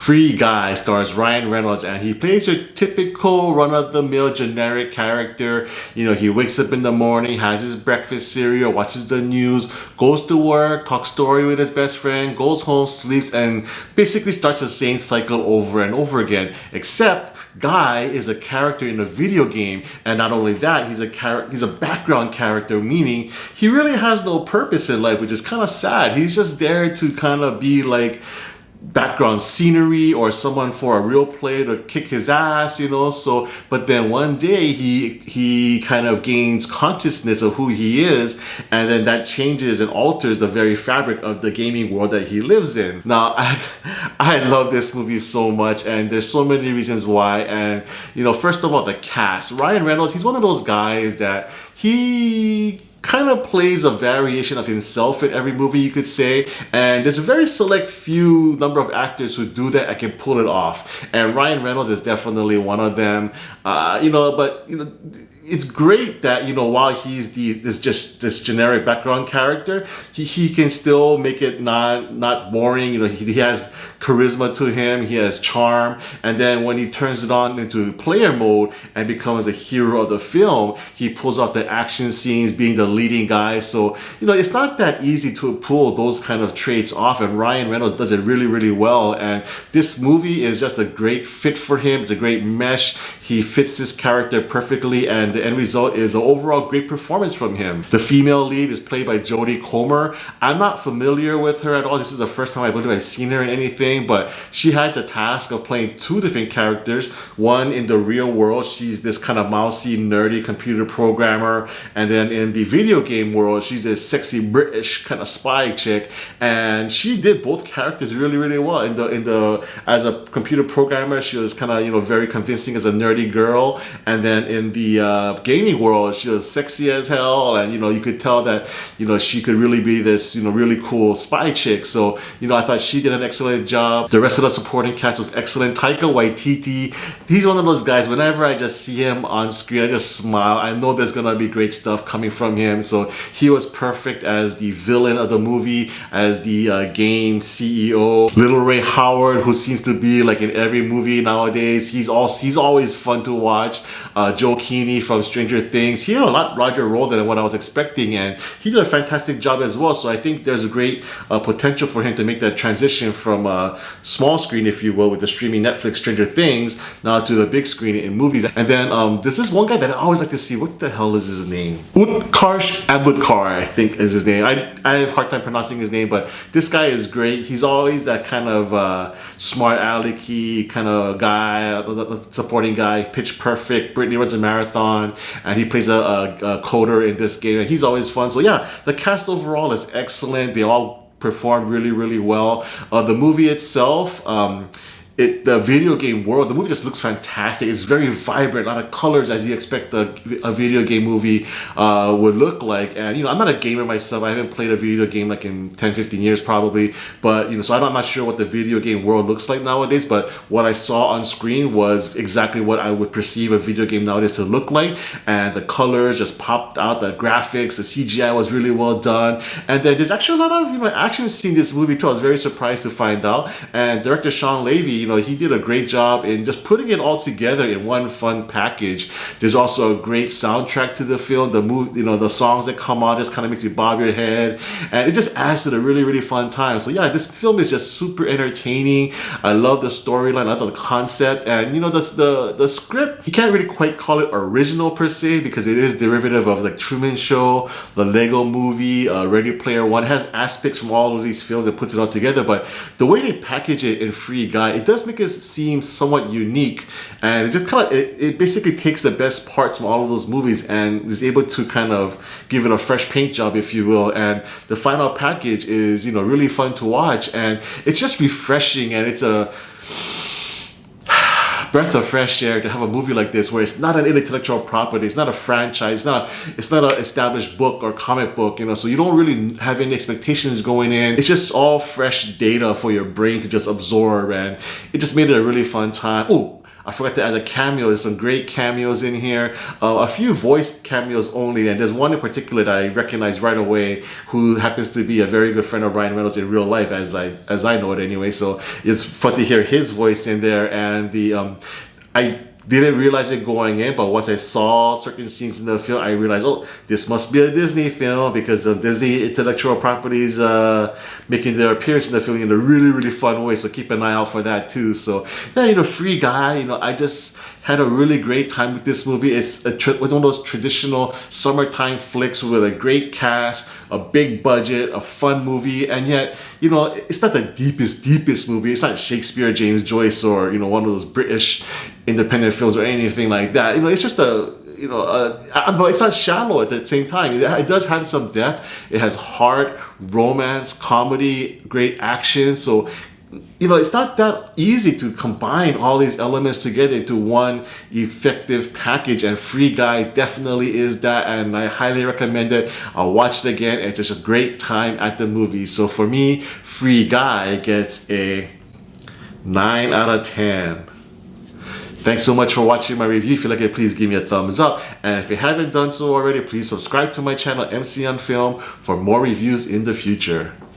Free Guy stars Ryan Reynolds, and he plays your typical run-of-the-mill generic character. You know, he wakes up in the morning, has his breakfast cereal, watches the news, goes to work, talks story with his best friend, goes home, sleeps, and basically starts the same cycle over and over again. Except Guy is a character in a video game, and not only that, he's a background character, meaning he really has no purpose in life, which is kind of sad. He's just there to kind of be like background scenery or someone for a real play to kick his ass, you know. So but then one day he kind of gains consciousness of who he is, and then that changes and alters the very fabric of the gaming world that he lives in. Now I love this movie so much, and there's so many reasons why. And you know, first of all, the cast. Ryan Reynolds, he's one of those guys that he kind of plays a variation of himself in every movie, you could say, and there's a very select few number of actors who do that and can pull it off, and Ryan Reynolds is definitely one of them. But it's great that, you know, while he's this generic background character, he can still make it not boring. You know, he has charisma to him, he has charm, and then when he turns it on into player mode and becomes a hero of the film, he pulls off the action scenes being the leading guy. So, you know, it's not that easy to pull those kind of traits off, and Ryan Reynolds does it really, really well. And this movie is just a great fit for him. It's a great mesh. He fits this character perfectly, and the end result is an overall great performance from him. The female lead is played by Jodie Comer. I'm not familiar with her at all. This is the first time I believe I've seen her in anything, but she had the task of playing two different characters. One, in the real world, she's this kind of mousy, nerdy computer programmer, and then in the video game world, she's this sexy British kind of spy chick, and she did both characters really, really well. In the as a computer programmer, she was kind of, you know, very convincing as a nerdy girl, and then in the gaming world, she was sexy as hell, and you know, you could tell that, you know, she could really be this, you know, really cool spy chick. So, you know, I thought she did an excellent job. The rest of the supporting cast was excellent. Taika Waititi, he's one of those guys, whenever I just see him on screen, I just smile. I know there's gonna be great stuff coming from him. So he was perfect as the villain of the movie, as the game CEO. Lil Rel Howrey, who seems to be like in every movie nowadays, he's always fun to watch. Joe Keeney from Stranger Things, he had a lot larger role than what I was expecting, and he did a fantastic job as well. So I think there's a great potential for him to make that transition from small screen, if you will, with the streaming Netflix Stranger Things, now to the big screen in movies. And then this is one guy that I always like to see. What the hell is his name? Utkarsh Ambudkar, I think is his name. I have a hard time pronouncing his name, but this guy is great. He's always that kind of smart alecky kind of guy, the supporting guy, pitch perfect. Brittany runs a marathon, and he plays a coder in this game, and he's always fun. So yeah, the cast overall is excellent. They all performed really, really well. The movie itself, the video game world, the movie just looks fantastic. It's very vibrant, a lot of colors as you expect a video game movie would look like. And you know, I'm not a gamer myself. I haven't played a video game like in 10-15 years probably, but you know, so I'm not sure what the video game world looks like nowadays, but what I saw on screen was exactly what I would perceive a video game nowadays to look like, and the colors just popped out, the graphics, the CGI was really well done, and then there's actually a lot of, you know, action scenes in this movie too. I was very surprised to find out, and director Sean Levy, you know, he did a great job in just putting it all together in one fun package. There's also a great soundtrack to the film. The movie, you know, the songs that come on just kind of makes you bob your head, and it just adds to the really, really fun time. So yeah, this film is just super entertaining. I love the storyline, I love the concept, and you know, the script, you can't really quite call it original per se, because it is derivative of like Truman Show, the Lego Movie, Ready Player One. It has aspects from all of these films and puts it all together, but the way they package it in Free Guy, it does make it seem somewhat unique, and it just kind of it basically takes the best parts from all of those movies and is able to kind of give it a fresh paint job, if you will. And the final package is, you know, really fun to watch, and it's just refreshing, and it's a breath of fresh air to have a movie like this where it's not an intellectual property, it's not a franchise, it's not an established book or comic book, you know, so you don't really have any expectations going in. It's just all fresh data for your brain to just absorb, and it just made it a really fun time. Oh, I forgot to add a cameo. There's some great cameos in here. A few voice cameos only, and there's one in particular that I recognize right away, who happens to be a very good friend of Ryan Reynolds in real life, as I know it anyway. So it's fun to hear his voice in there, and I didn't realize it going in, but once I saw certain scenes in the film, I realized, oh, this must be a Disney film, because Disney intellectual properties making their appearance in the film in a really, really fun way. So keep an eye out for that too. So yeah, Free Guy, I just had a really great time with this movie. It's one of those traditional summertime flicks with a great cast, a big budget, a fun movie, and yet, it's not the deepest movie. It's not Shakespeare, James Joyce, or, one of those British independent films or anything like that. It's just but it's not shallow at the same time. It does have some depth. It has heart, romance, comedy, great action. So, it's not that easy to combine all these elements together into one effective package, and Free Guy definitely is that, and I highly recommend it. I'll watch it again. It's just a great time at the movies. So for me, Free Guy gets a 9 out of 10. Thanks so much for watching my review. If you like it, please give me a thumbs up. And if you haven't done so already, please subscribe to my channel, MC on Film, for more reviews in the future.